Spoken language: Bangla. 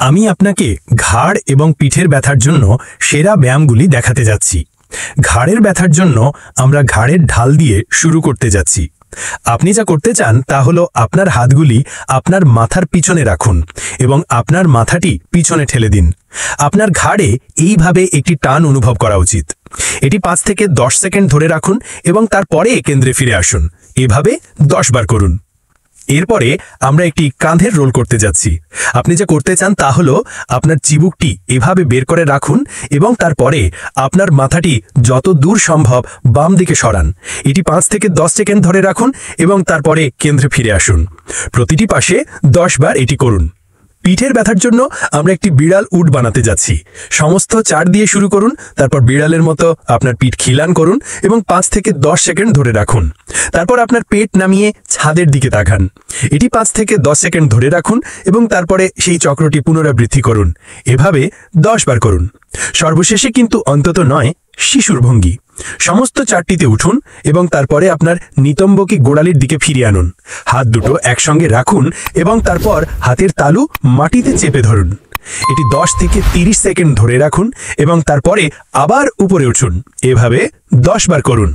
আমি আপনাকে ঘাড় এবং পিঠের ব্যথার জন্য সেরা ব্যায়ামগুলি দেখাতে যাচ্ছি। ঘাড়ের ব্যথার জন্য আমরা ঘাড়ের ঢাল দিয়ে শুরু করতে যাচ্ছি। আপনি যা করতে চান তা হলো আপনার হাতগুলি আপনার মাথার পিছনে রাখুন এবং আপনার মাথাটি পিছনে ঠেলে দিন। আপনার ঘাড়ে এইভাবে একটি টান অনুভব করা উচিত। এটি 5 থেকে 10 সেকেন্ড ধরে রাখুন এবং তারপরে কেন্দ্রে ফিরে আসুন। এভাবে 10 বার করুন। এরপরে আমরা একটি কাঁধের রোল করতে যাচ্ছি। আপনি যা করতে চান তা হলো আপনার চিবুকটি এভাবে বের করে রাখুন এবং তারপরে আপনার মাথাটি যত দূর সম্ভব বাম দিকে সরান। এটি 5 থেকে 10 সেকেন্ড ধরে রাখুন এবং তারপরে কেন্দ্রে ফিরে আসুন। প্রতিটি পাশে 10 বার এটি করুন। পিঠের ব্যথার জন্য আমরা একটি বিড়াল উট বানাতে যাচ্ছি। সমস্ত চার দিয়ে শুরু করুন, তারপর বিড়ালের মতো আপনার পিঠ খিলান করুন এবং 5 থেকে 10 সেকেন্ড ধরে রাখুন। তারপর আপনার পেট নামিয়ে ছাদের দিকে তাকান। এটি 5 থেকে 10 সেকেন্ড ধরে রাখুন এবং তারপরে সেই চক্রটি পুনরাবৃত্তি করুন। এভাবে 10 বার করুন। সর্বশেষে কিন্তু অন্তত নয়, শিশুর ভঙ্গি। সমস্ত চারটিতে উঠুন এবং তারপরে আপনার নিতম্বকে গোড়ালির দিকে ফিরিয়ে আনুন। হাত দুটো একসঙ্গে রাখুন এবং তারপর হাতের তালু মাটিতে চেপে ধরুন। এটি 10 থেকে 30 সেকেন্ড ধরে রাখুন এবং তারপরে আবার উপরে উঠুন। এভাবে 10 বার করুন।